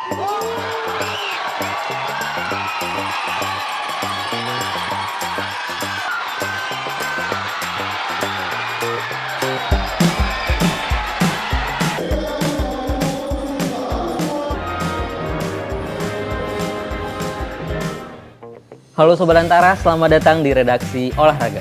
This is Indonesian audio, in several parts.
Halo Sobat Antara, selamat datang di Redaksi Olahraga.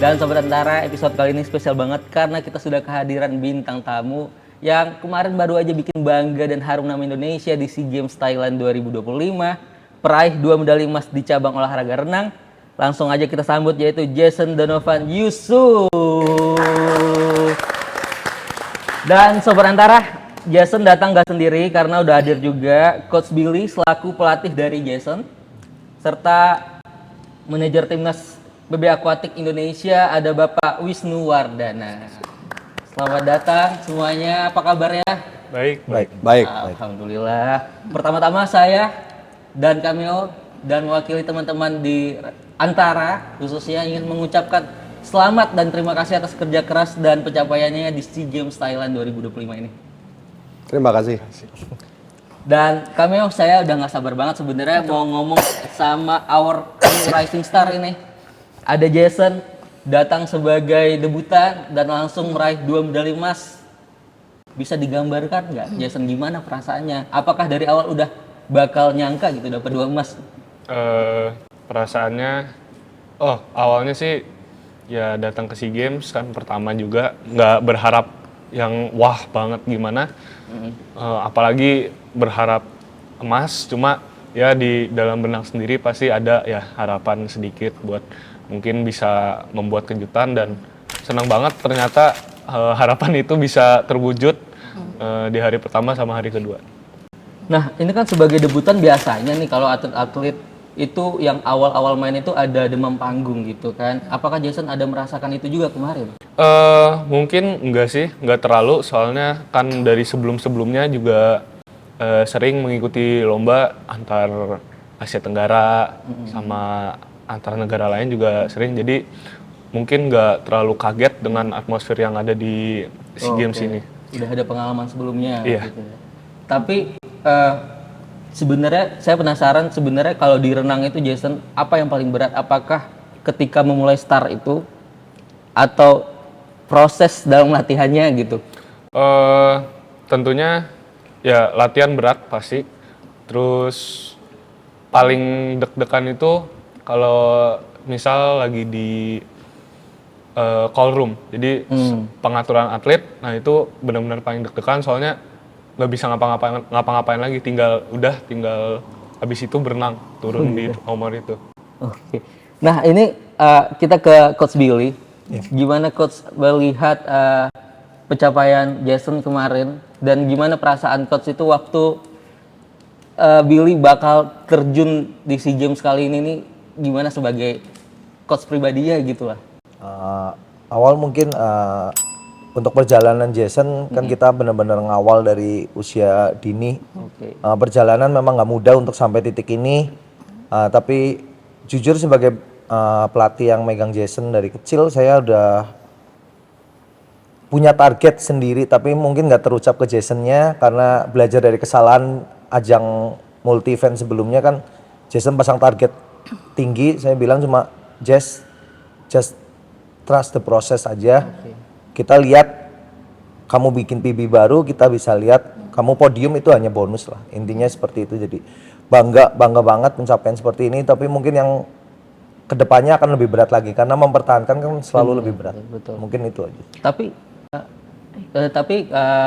Dan Sobat Antara, episode kali ini spesial banget karena kita sudah kehadiran bintang tamu yang kemarin baru aja bikin bangga dan harum nama Indonesia di SEA Games Thailand 2025, peraih 2 medali emas di cabang olahraga renang. Langsung aja kita sambut, yaitu Jason Donovan Yusuf. Dan Sobat Antara, Jason datang gak sendiri karena udah hadir juga Coach Billy selaku pelatih dari Jason, serta manajer timnas BB Aquatic Indonesia ada Bapak Wisnu Wardana. Selamat datang semuanya, apa kabarnya? Baik. Alhamdulillah. Pertama-tama saya dan Kamil dan mewakili teman-teman di Antara khususnya ingin mengucapkan selamat dan terima kasih atas kerja keras dan pencapaiannya di SEA Games Thailand 2025 ini. Terima kasih. Dan saya udah nggak sabar banget sebenarnya mau ngomong sama our rising star ini. Ada Jason datang sebagai debutan dan langsung meraih 2 medali emas. Bisa digambarkan nggak, Jason, gimana perasaannya? Apakah dari awal udah bakal nyangka gitu dapat 2 emas? Perasaannya, awalnya sih ya datang ke SEA Games kan pertama juga nggak berharap yang wah banget gimana, apalagi berharap emas, cuma ya di dalam benak sendiri pasti ada ya harapan sedikit buat mungkin bisa membuat kejutan, dan senang banget ternyata harapan itu bisa terwujud di hari pertama sama hari kedua. Nah, ini kan sebagai debutan biasanya nih kalau atlet-atlet itu yang awal-awal main itu ada demam panggung gitu kan. Apakah Jason ada merasakan itu juga kemarin? Mungkin enggak sih, enggak terlalu, soalnya kan dari sebelum-sebelumnya juga sering mengikuti lomba antar Asia Tenggara sama antar negara lain juga sering, jadi mungkin enggak terlalu kaget dengan atmosfer yang ada di SEA Games ini. Udah ada pengalaman sebelumnya. Iya. Gitu. Tapi sebenarnya saya penasaran, sebenarnya kalau di renang itu Jason, apa yang paling berat? Apakah ketika memulai start itu atau proses dalam latihannya gitu? Tentunya ya latihan berat pasti. Terus paling deg-degan itu kalau misal lagi di call room. Jadi pengaturan atlet, nah itu benar-benar paling deg-degan, soalnya nggak bisa ngapa-ngapain lagi, tinggal habis itu berenang turun di nomor itu. Oke. Nah, ini kita ke Coach Billy. Gimana Coach melihat pencapaian Jason kemarin, dan gimana perasaan Coach itu waktu Billy bakal terjun di SEA Games kali ini nih, gimana sebagai Coach pribadinya gitu lah? Awal mungkin untuk perjalanan Jason kan kita benar-benar ngawal dari usia dini. Perjalanan memang nggak mudah untuk sampai titik ini, tapi jujur sebagai pelatih yang megang Jason dari kecil, saya udah punya target sendiri, tapi mungkin nggak terucap ke Jasonnya karena belajar dari kesalahan ajang multi event sebelumnya kan. Jason pasang target tinggi, saya bilang cuma just trust the process aja. Kita lihat kamu bikin PB baru, kita bisa lihat kamu podium itu hanya bonus lah, intinya seperti itu. Jadi bangga banget pencapaian seperti ini, tapi mungkin yang kedepannya akan lebih berat lagi karena mempertahankan kan selalu lebih berat. Betul. Mungkin itu aja. Tapi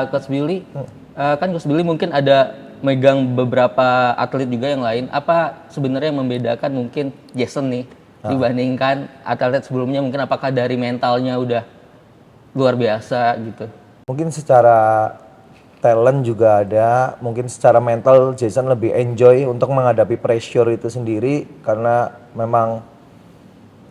Coach Billy, kan Coach Billy mungkin ada megang beberapa atlet juga yang lain. Apa sebenarnya yang membedakan mungkin Jason nih dibandingkan atlet sebelumnya? Mungkin apakah dari mentalnya udah luar biasa gitu? Mungkin secara talent juga ada, mungkin secara mental Jason lebih enjoy untuk menghadapi pressure itu sendiri karena memang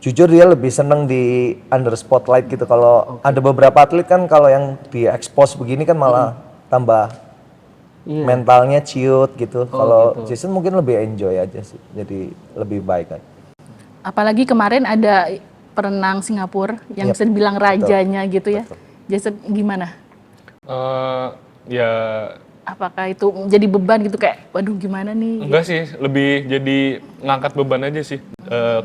jujur dia lebih seneng di under spotlight gitu. Kalau ada beberapa atlet kan kalau yang di expose begini kan malah tambah mentalnya ciut gitu. Kalau gitu. Jason mungkin lebih enjoy aja sih, jadi lebih baik aja. Apalagi kemarin ada perenang Singapura yang bisa dibilang rajanya gitu ya. Jason gimana? Ya Apakah itu menjadi beban gitu kayak, waduh gimana nih? enggak sih, lebih jadi ngangkat beban aja sih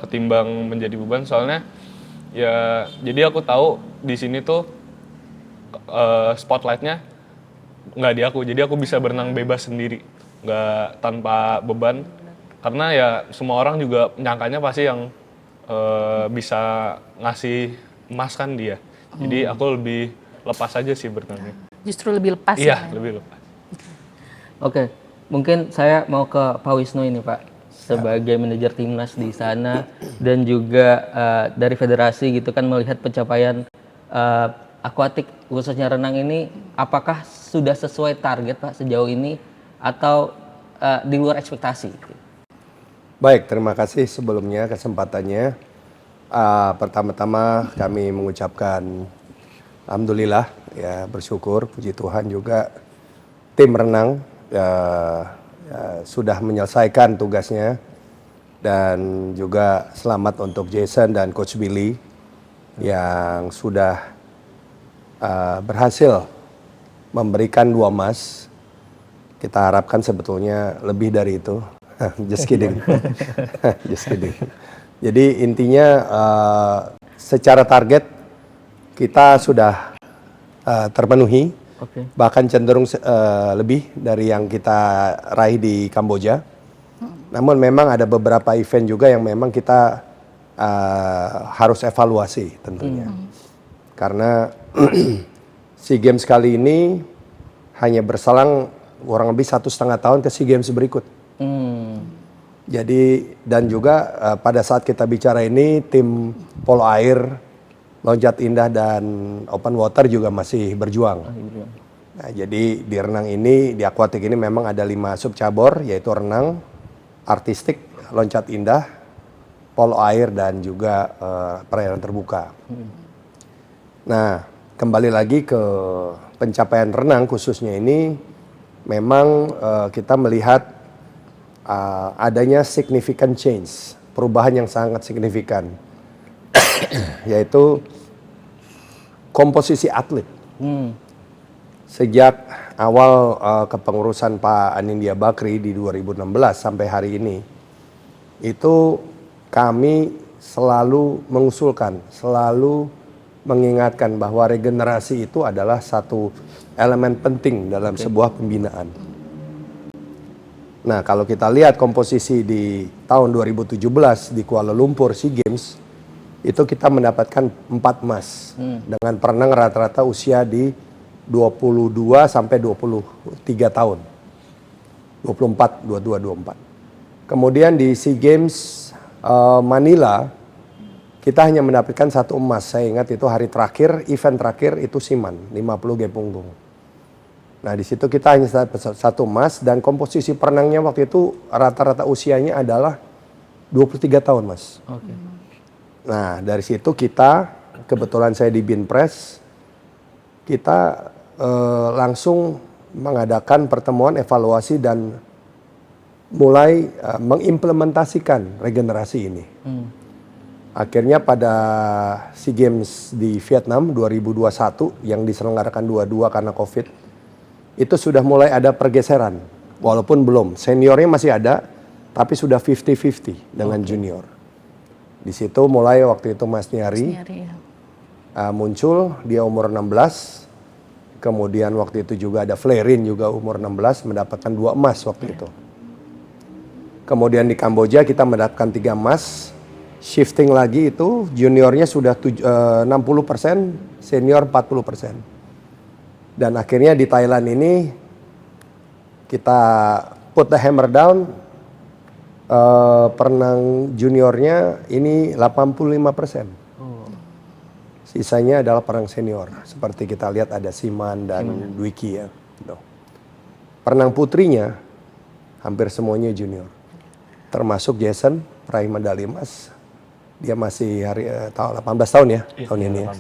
ketimbang menjadi beban. Soalnya ya jadi aku tahu di sini tuh spotlightnya nggak di aku, jadi aku bisa berenang bebas sendiri, nggak tanpa beban. Karena ya semua orang juga nyangkanya pasti yang bisa ngasih emas kan dia. Jadi aku lebih lepas aja sih berenangnya. Justru lebih lepas Iya, ya. lebih lepas. Oke, mungkin saya mau ke Pak Wisnu ini Pak, sebagai manajer timnas di sana dan juga dari federasi gitu kan melihat pencapaian akuatik khususnya renang ini, apakah sudah sesuai target Pak sejauh ini atau di luar ekspektasi? Baik, terima kasih sebelumnya kesempatannya. Pertama-tama kami mengucapkan alhamdulillah ya, bersyukur puji Tuhan juga tim renang sudah menyelesaikan tugasnya, dan juga selamat untuk Jason dan Coach Billy yang sudah berhasil memberikan 2 emas. Kita harapkan sebetulnya lebih dari itu. Just kidding. Just kidding. Jadi intinya secara target kita sudah terpenuhi. Bahkan cenderung lebih dari yang kita raih di Kamboja. Namun memang ada beberapa event juga yang memang kita harus evaluasi tentunya. Karena SEA Games kali ini hanya berselang kurang lebih 1,5 tahun ke SEA Games berikut. Jadi dan juga pada saat kita bicara ini tim polo air, loncat indah dan open water juga masih berjuang. Nah, jadi di renang ini, di akuatik ini memang ada 5 subcabur, yaitu renang, artistik, loncat indah, polo air, dan juga perairan terbuka. Nah, kembali lagi ke pencapaian renang khususnya ini, memang kita melihat adanya significant change, perubahan yang sangat signifikan. Yaitu komposisi atlet. Sejak awal kepengurusan Pak Anindya Bakri di 2016 sampai hari ini, itu kami selalu mengusulkan, selalu mengingatkan bahwa regenerasi itu adalah satu elemen penting dalam sebuah pembinaan. Nah, kalau kita lihat komposisi di tahun 2017 di Kuala Lumpur SEA Games, itu kita mendapatkan 4 emas dengan perenang rata-rata usia di 22 sampai 23 tahun. 24, 22, 24. Kemudian di SEA Games Manila, kita hanya mendapatkan 1 emas. Saya ingat itu hari terakhir, event terakhir itu Siman, 50 G punggung. Nah, di situ kita hanya 1 emas, dan komposisi perenangnya waktu itu rata-rata usianya adalah 23 tahun, Mas. Nah, dari situ kita, kebetulan saya di Binpres, kita langsung mengadakan pertemuan evaluasi dan mulai mengimplementasikan regenerasi ini. Akhirnya pada SEA Games di Vietnam 2021 yang diselenggarakan 22 karena COVID, itu sudah mulai ada pergeseran. Walaupun belum, seniornya masih ada, tapi sudah 50-50 dengan junior. Di situ mulai waktu itu Mas Nyari muncul, dia umur 16. Kemudian waktu itu juga ada Flerin juga umur 16 mendapatkan 2 emas waktu itu. Kemudian di Kamboja kita mendapatkan 3 emas. Shifting lagi itu juniornya sudah 60%, senior 40%. Dan akhirnya di Thailand ini kita put the hammer down, perenang juniornya ini 85%. Sisanya adalah perenang senior. Seperti kita lihat ada Siman dan Dwiki ya. Perenang putrinya hampir semuanya junior. Termasuk Jason, peraih medali emas. Dia masih 18 tahun ya, tahun ini ya.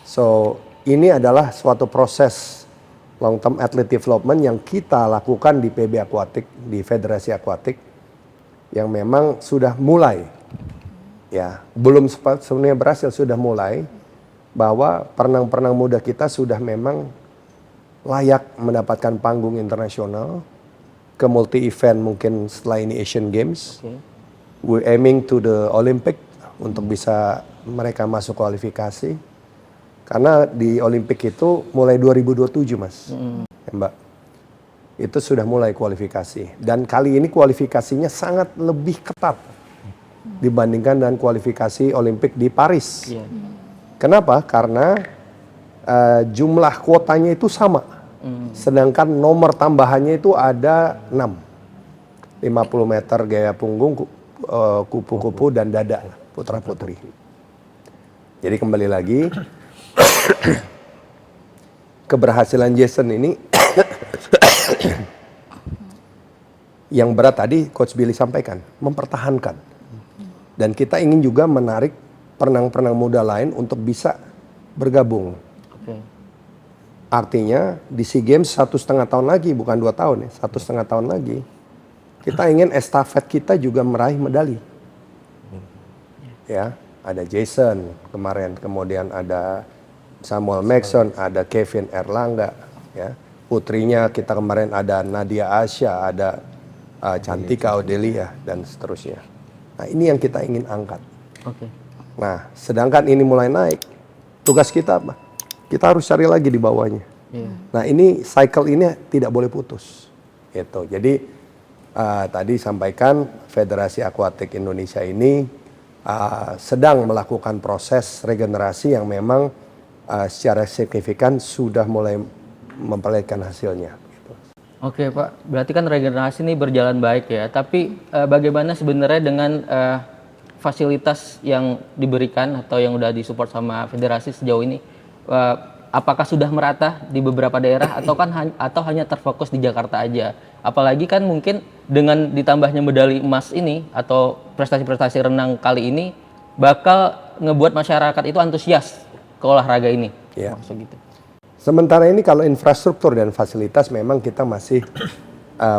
So, ini adalah suatu proses long term athlete development yang kita lakukan di PB Aquatic, di Federasi Aquatic, yang memang sudah mulai, ya belum sebenarnya berhasil, sudah mulai, bahwa perenang-perenang muda kita sudah memang layak mendapatkan panggung internasional, ke multi event mungkin setelah ini Asian Games. We're aiming to the Olympic untuk bisa mereka masuk kualifikasi. Karena di Olimpik itu mulai 2027 Mas, ya, Mbak. Itu sudah mulai kualifikasi. Dan kali ini kualifikasinya sangat lebih ketat dibandingkan dengan kualifikasi Olimpik di Paris. Kenapa? Karena jumlah kuotanya itu sama. Sedangkan nomor tambahannya itu ada 6. 50 meter gaya punggung, kupu-kupu dan dada putra-putri. Jadi kembali lagi, keberhasilan Jason ini yang berat tadi Coach Billy sampaikan, mempertahankan. Dan kita ingin juga menarik perenang-perenang muda lain untuk bisa bergabung. Artinya di SEA Games 1,5 tahun lagi, bukan 2 tahun ya, 1,5 tahun lagi, kita ingin estafet kita juga meraih medali. Ya, ada Jason kemarin, kemudian ada Samuel Maxson, ada Kevin Erlangga, ya. Putrinya kita kemarin ada Nadia Asya, ada Cantika Odelia dan seterusnya. Nah, ini yang kita ingin angkat. Nah, sedangkan ini mulai naik, tugas kita apa? Kita harus cari lagi di bawahnya. Nah, ini cycle ini tidak boleh putus. Gitu. Jadi tadi sampaikan Federasi Akuatik Indonesia ini sedang melakukan proses regenerasi yang memang secara signifikan sudah mulai memperlihatkan hasilnya. Gitu. Oke Pak, berarti kan regenerasi ini berjalan baik ya. Tapi bagaimana sebenarnya dengan fasilitas yang diberikan atau yang udah disupport sama federasi sejauh ini? Apakah sudah merata di beberapa daerah atau hanya terfokus di Jakarta aja? Apalagi kan mungkin dengan ditambahnya medali emas ini atau prestasi-prestasi renang kali ini bakal ngebuat masyarakat itu antusias ke olahraga ini. Ya. Maksud gitu. Sementara ini kalau infrastruktur dan fasilitas memang kita masih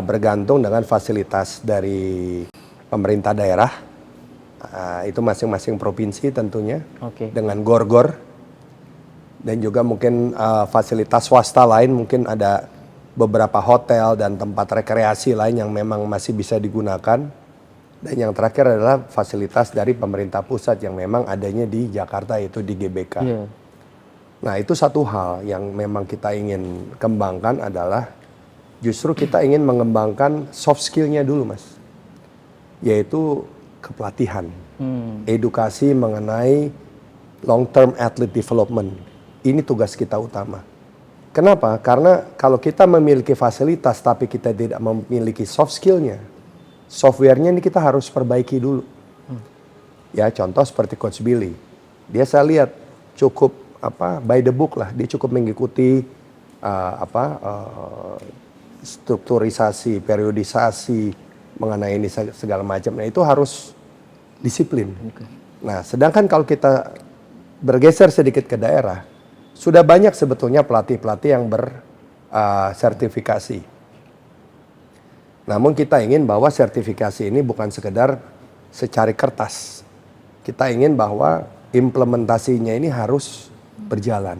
bergantung dengan fasilitas dari pemerintah daerah. Itu masing-masing provinsi tentunya. Dengan gor-gor. Dan juga mungkin fasilitas swasta lain, mungkin ada beberapa hotel dan tempat rekreasi lain yang memang masih bisa digunakan. Dan yang terakhir adalah fasilitas dari pemerintah pusat yang memang adanya di Jakarta, yaitu di GBK. Nah, itu satu hal yang memang kita ingin kembangkan adalah justru kita ingin mengembangkan soft skill-nya dulu, Mas. Yaitu kepelatihan. Edukasi mengenai long-term athlete development. Ini tugas kita utama. Kenapa? Karena kalau kita memiliki fasilitas tapi kita tidak memiliki soft skill-nya, software-nya ini kita harus perbaiki dulu. Ya, contoh seperti Coach Billy. Dia saya lihat cukup by the book lah. Dia cukup mengikuti strukturisasi, periodisasi mengenai ini segala macam. Nah, itu harus disiplin. Nah, sedangkan kalau kita bergeser sedikit ke daerah, sudah banyak sebetulnya pelatih-pelatih yang bersertifikasi. Namun kita ingin bahwa sertifikasi ini bukan sekedar secari kertas. Kita ingin bahwa implementasinya ini harus berjalan.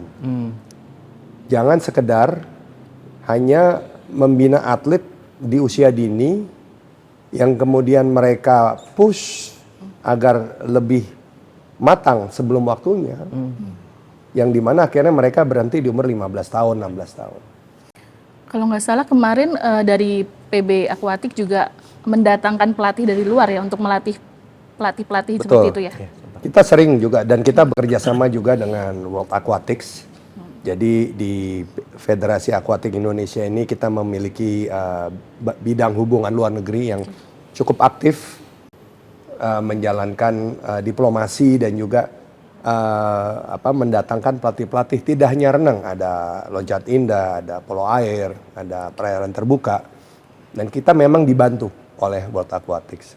Jangan sekedar hanya membina atlet di usia dini yang kemudian mereka push agar lebih matang sebelum waktunya. Yang dimana akhirnya mereka berhenti di umur 15 tahun, 16 tahun. Kalau nggak salah kemarin dari PB Aquatic juga mendatangkan pelatih dari luar ya untuk melatih pelatih-pelatih seperti itu ya. Kita sering juga dan kita bekerja sama juga dengan World Aquatics. Jadi di Federasi Akuatik Indonesia ini kita memiliki bidang hubungan luar negeri yang cukup aktif menjalankan diplomasi dan juga mendatangkan pelatih-pelatih tidak hanya renang, ada loncat indah, ada polo air, ada perairan terbuka, dan kita memang dibantu oleh World Aquatics.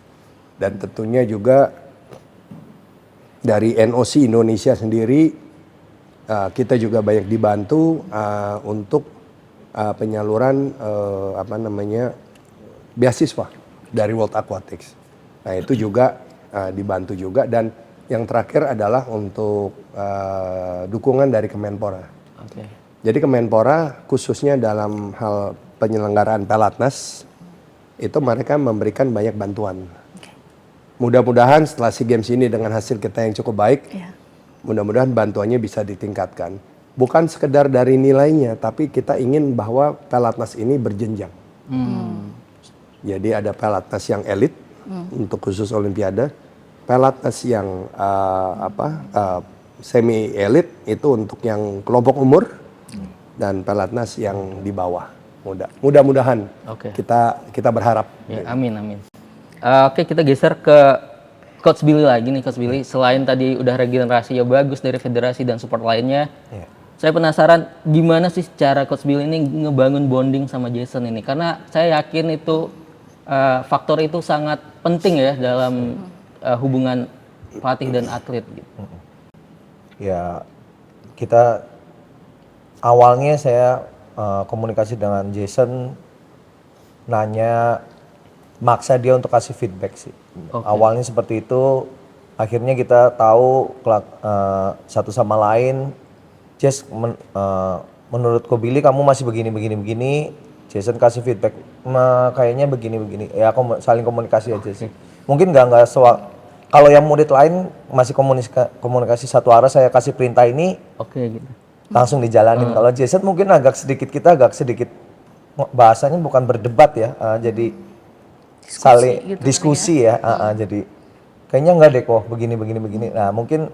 Dan tentunya juga dari NOC Indonesia sendiri kita juga banyak dibantu untuk penyaluran beasiswa dari World Aquatics. Nah itu juga dibantu juga, dan yang terakhir adalah untuk dukungan dari Kemenpora. Oke. Jadi Kemenpora khususnya dalam hal penyelenggaraan Pelatnas itu mereka memberikan banyak bantuan. Mudah-mudahan setelah SEA Games ini dengan hasil kita yang cukup baik, mudah-mudahan bantuannya bisa ditingkatkan. Bukan sekedar dari nilainya, tapi kita ingin bahwa Pelatnas ini berjenjang. Jadi ada Pelatnas yang elit untuk khusus Olimpiade, Pelatnas yang semi elit itu untuk yang kelompok umur, dan Pelatnas yang di bawah. Mudah-mudahan kita berharap. Ya, amin. Oke, kita geser ke Coach Billy lagi nih, Coach Billy. Selain tadi udah regenerasi ya bagus dari federasi dan support lainnya, saya penasaran gimana sih cara Coach Billy ini ngebangun bonding sama Jason ini? Karena saya yakin itu faktor itu sangat penting ya dalam hubungan pelatih dan atlet. Gitu. Ya, kita awalnya saya komunikasi dengan Jason, nanya, maksa dia untuk kasih feedback sih. Awalnya seperti itu, akhirnya kita tahu satu sama lain. Jess, menurut Ko Billy kamu masih begini. Jason kasih feedback, kayaknya begini. Ya saling komunikasi aja sih. Mungkin nggak kalau yang murid lain masih komunikasi satu arah, saya kasih perintah ini, Gitu. langsung dijalanin. Kalau Jason mungkin agak sedikit bahasanya bukan berdebat ya, jadi saling diskusi ya. Jadi kayaknya enggak deh kok begini. Nah mungkin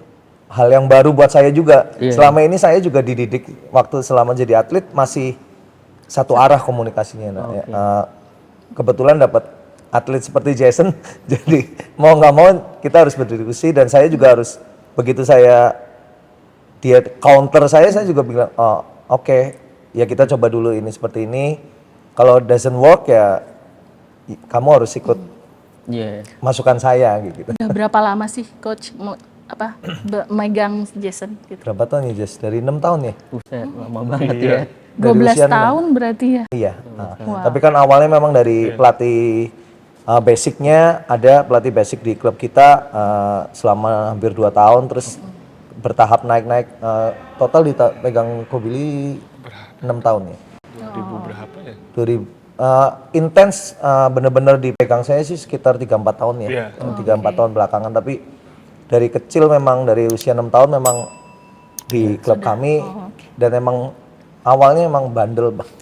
hal yang baru buat saya juga. Selama ini saya juga dididik waktu selama jadi atlet masih satu arah komunikasinya. Kebetulan dapat atlet seperti Jason, jadi mau nggak mau kita harus berdiskusi, dan saya juga harus begitu dia counter saya juga bilang, oke, ya kita coba dulu ini seperti ini. Kalau doesn't work ya kamu harus ikut masukan saya gitu. Udah berapa lama sih Coach megang Jason? Gitu. Berapa tahun ya Jess? Dari 6 tahun ya? Buset, lama banget ya. 12 tahun berarti ya? Iya. Tapi kan awalnya memang dari pelatih basicnya, ada pelatih basic di klub kita selama hampir 2 tahun, terus bertahap naik. Total dipegang Ko Billy 6 tahun ya. 2000 berapa ya? 2000 intens bener-bener dipegang saya sih sekitar 3-4 tahun ya. 3-4 tahun belakangan, tapi dari kecil memang dari usia 6 tahun memang di klub kami, dan emang awalnya emang bandel banget.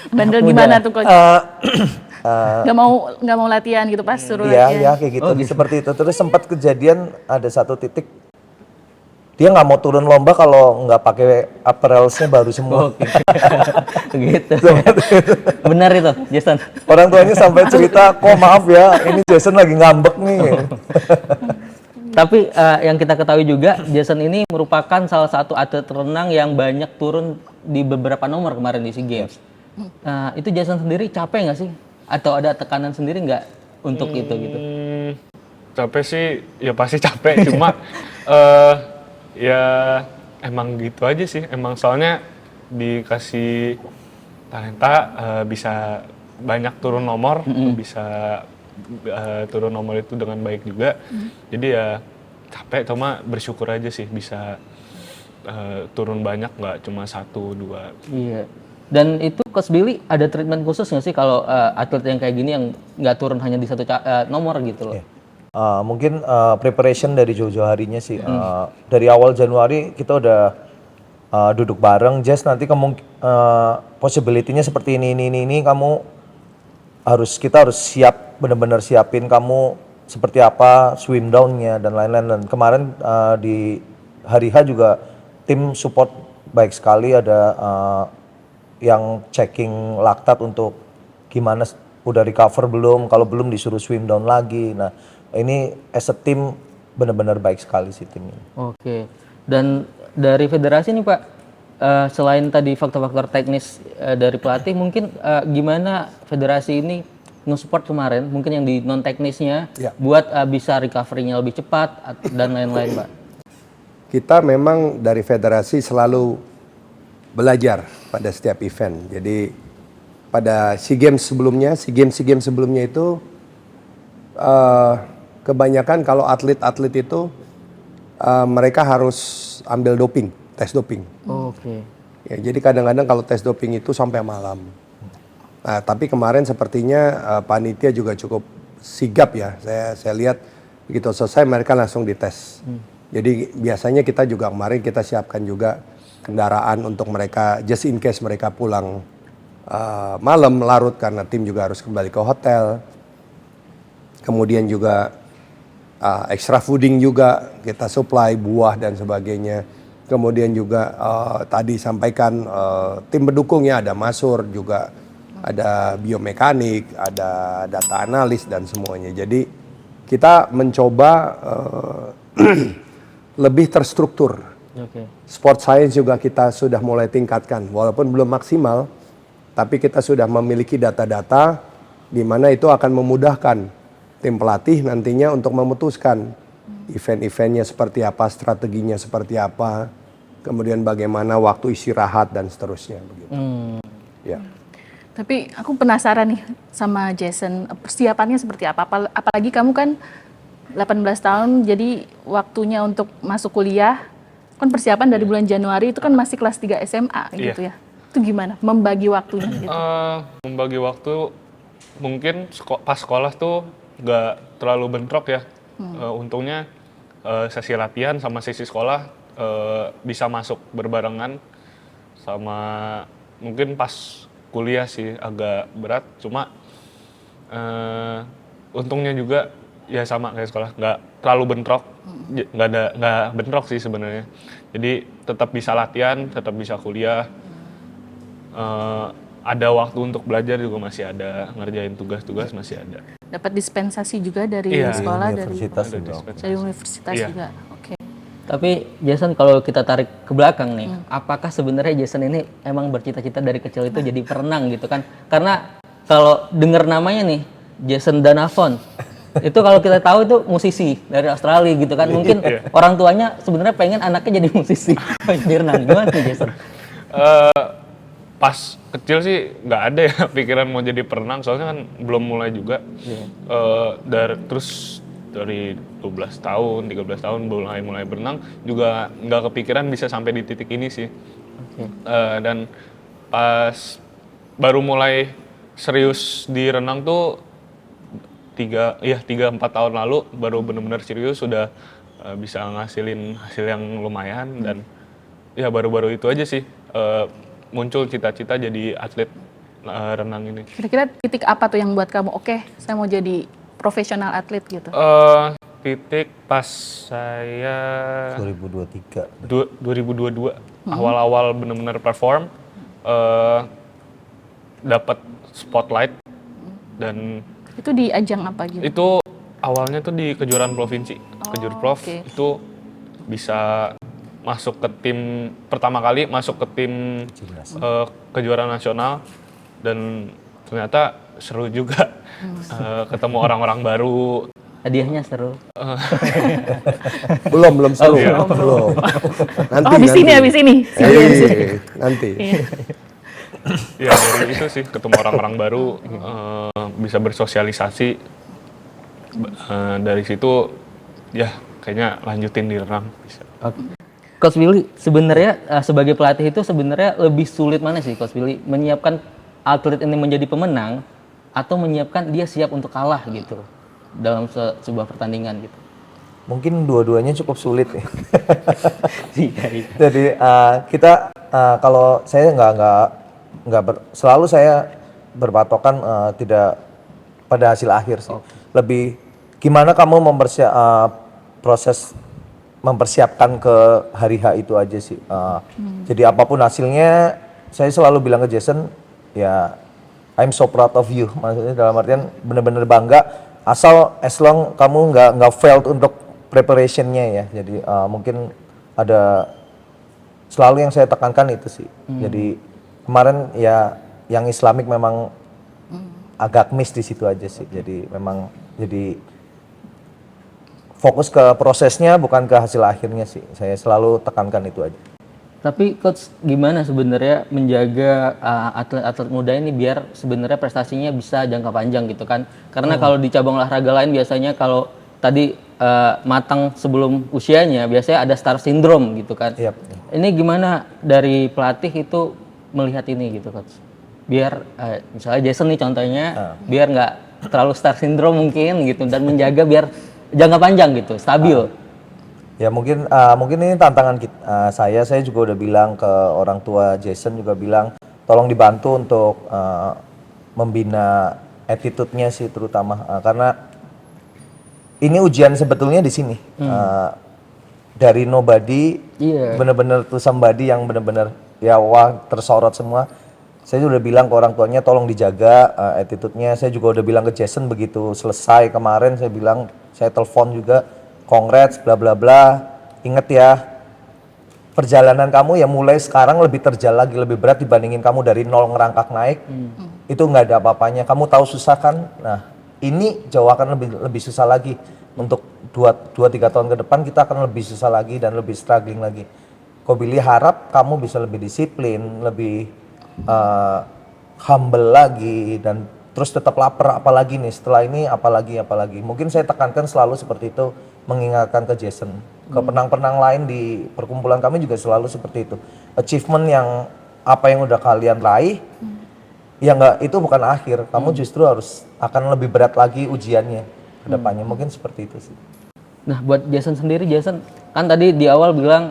Bandel gimana tuh Coach? Nggak mau latihan gitu pas suruh latihan? Iya kayak gitu, seperti itu. Terus sempat kejadian ada satu titik dia nggak mau turun lomba kalau nggak pakai apparelsnya baru semua. Gitu. Benar itu, Jason. Orang tuanya sampai cerita, kok maaf ya, ini Jason lagi ngambek nih. Tapi yang kita ketahui juga, Jason ini merupakan salah satu atlet renang yang banyak turun di beberapa nomor kemarin di SEA Games. Itu Jason sendiri capek nggak sih? Atau ada tekanan sendiri nggak untuk itu gitu? Capek sih, ya pasti capek. Cuma ya emang gitu aja sih. Emang soalnya dikasih talenta bisa banyak turun nomor, bisa turun nomor itu dengan baik juga. Jadi ya capek, cuma bersyukur aja sih bisa turun banyak, nggak cuma 1-2. Iya. Dan itu Coach Billy ada treatment khusus nggak sih kalau atlet yang kayak gini yang nggak turun hanya di satu nomor gitu loh? Mungkin preparation dari jauh-jauh harinya sih. Dari awal Januari kita udah duduk bareng, Jess nanti possibility-nya seperti ini, kamu kita harus siap, benar-benar siapin kamu seperti apa, swim down-nya dan lain-lain. Dan kemarin di hari H juga tim support baik sekali, ada yang checking laktat untuk gimana udah recover belum, kalau belum disuruh swim down lagi. Nah ini as a team benar-benar baik sekali sih tim ini. Oke. Dan dari federasi nih Pak, selain tadi faktor-faktor teknis dari pelatih, mungkin gimana federasi ini nge-support kemarin, mungkin yang di non teknisnya buat bisa recovery-nya lebih cepat dan lain-lain Pak? Kita memang dari federasi selalu belajar pada setiap event. Jadi pada SEA Games sebelumnya, SEA Games sebelumnya itu kebanyakan kalau atlet-atlet itu mereka harus ambil doping, tes doping. Oke. Ya, jadi kadang-kadang kalau tes doping itu sampai malam. Nah, tapi kemarin sepertinya panitia juga cukup sigap ya. Saya lihat begitu selesai mereka langsung dites. Jadi biasanya kita juga kemarin kita siapkan juga kendaraan untuk mereka just in case mereka pulang malam larut karena tim juga harus kembali ke hotel. Kemudian juga extra fooding juga kita supply buah dan sebagainya. Kemudian juga tadi sampaikan tim pendukungnya ada masur juga, ada biomekanik, ada data analis dan semuanya. Jadi kita mencoba lebih terstruktur. Oke. Sport science juga kita sudah mulai tingkatkan, walaupun belum maksimal, tapi kita sudah memiliki data-data di mana itu akan memudahkan tim pelatih nantinya untuk memutuskan event-eventnya seperti apa, strateginya seperti apa, kemudian bagaimana waktu istirahat dan seterusnya. Begitu. Ya. Tapi aku penasaran nih sama Jason, persiapannya seperti apa? Apalagi kamu kan 18 tahun, jadi waktunya untuk masuk kuliah, kan persiapan dari bulan Januari itu kan masih kelas 3 SMA gitu ya. Itu gimana? Membagi waktunya gitu? Membagi waktu mungkin pas sekolah tuh nggak terlalu bentrok ya. Untungnya sesi latihan sama sesi sekolah bisa masuk berbarengan, sama mungkin pas kuliah sih agak berat, cuma untungnya juga ya sama kayak sekolah, nggak terlalu bentrok, nggak bentrok sih sebenarnya. Jadi tetap bisa latihan, tetap bisa kuliah, ada waktu untuk belajar juga masih ada, ngerjain tugas-tugas masih ada. Dapat dispensasi juga dari Iya, sekolah, universitas Ada juga. dispensasi. dari universitas Iya. juga. Oke. Tapi Jason, kalau kita tarik ke belakang nih, apakah sebenarnya Jason ini emang bercita-cita dari kecil itu jadi perenang gitu kan? Karena kalau dengar namanya nih, Jason Donavon, itu kalau kita tahu itu musisi dari Australia gitu kan? Mungkin orang tuanya sebenarnya pengen anaknya jadi musisi, jadi renang. Gimana nih Jason? Pas kecil sih nggak ada ya pikiran mau jadi perenang, soalnya kan belum mulai juga. Terus dari 12 tahun, 13 tahun mulai berenang juga nggak kepikiran bisa sampai di titik ini sih. Dan pas baru mulai serius di renang tuh 3-4 tahun lalu baru benar-benar serius, sudah bisa ngasilin hasil yang lumayan, dan ya baru-baru itu aja sih muncul cita-cita jadi atlet renang ini. Kira-kira titik apa tuh yang buat kamu, oke, saya mau jadi profesional atlet gitu? Titik pas saya 2023. 2022 awal-awal benar-benar perform, dapat spotlight, dan Itu di ajang apa gitu? itu awalnya tuh di kejuaraan provinsi, Kejurprov. oke. Itu bisa masuk ke tim, pertama kali masuk ke tim kejuaraan nasional, dan ternyata seru juga. Ketemu orang-orang baru. Hadiahnya seru. Belum seru, Iya. belum. Nanti, Habis ini. Nanti. Ya dari itu sih, ketemu orang-orang baru, bisa bersosialisasi. Dari situ ya kayaknya lanjutin di renang bisa. Coach Billy, sebenarnya sebagai pelatih itu sebenarnya lebih sulit mana sih Coach Billy? Menyiapkan atlet ini menjadi pemenang atau menyiapkan dia siap untuk kalah gitu dalam sebuah pertandingan gitu? Mungkin dua-duanya cukup sulit ya. Iya. Jadi kita kalau saya selalu saya berpatokan tidak pada hasil akhir sih. Lebih gimana kamu proses mempersiapkan ke hari H itu aja sih. Jadi apapun hasilnya, saya selalu bilang ke Jason, ya I'm so proud of you. Maksudnya dalam artian benar-benar bangga. Asal as long kamu nggak failed untuk preparationnya ya. Jadi mungkin ada selalu yang saya tekankan itu sih. Jadi kemarin ya yang Islamic memang agak miss di situ aja sih. Jadi memang jadi fokus ke prosesnya bukan ke hasil akhirnya sih. Saya selalu tekankan itu aja. Tapi coach gimana sebenarnya menjaga atlet-atlet muda ini biar sebenarnya prestasinya bisa jangka panjang gitu kan? Karena kalau di cabang olahraga lain biasanya kalau tadi matang sebelum usianya biasanya ada star syndrome gitu kan? Yap. Ini gimana dari pelatih itu melihat ini gitu coach? Biar misalnya Jason nih contohnya, biar nggak terlalu star syndrome mungkin gitu dan menjaga biar jangka panjang gitu, stabil. Ya mungkin ini tantangan saya juga udah bilang ke orang tua Jason juga bilang tolong dibantu untuk membina attitude-nya sih terutama karena ini ujian sebetulnya di sini. Dari nobody bener-bener to somebody yang bener-bener ya wah tersorot semua. Saya udah bilang ke orang tuanya tolong dijaga attitude-nya. Saya juga udah bilang ke Jason begitu selesai kemarin saya telepon juga congrats bla bla bla. Ingat ya, perjalanan kamu ya mulai sekarang lebih terjal lagi, lebih berat dibandingin kamu dari nol ngerangkak naik. Itu nggak ada apa-apanya. Kamu tahu susah kan? Nah, ini jauh akan lebih susah lagi. Untuk 2-3 tahun ke depan kita akan lebih susah lagi dan lebih struggling lagi. Kau pilih harap kamu bisa lebih disiplin, lebih humble lagi dan terus tetap lapar apalagi nih setelah ini apalagi mungkin saya tekankan selalu seperti itu mengingatkan ke Jason ke penang-penang lain di perkumpulan kami juga selalu seperti itu achievement yang apa yang udah kalian raih ya nggak itu bukan akhir kamu justru harus akan lebih berat lagi ujiannya ke depannya mungkin seperti itu sih. Nah buat Jason sendiri, Jason kan tadi di awal bilang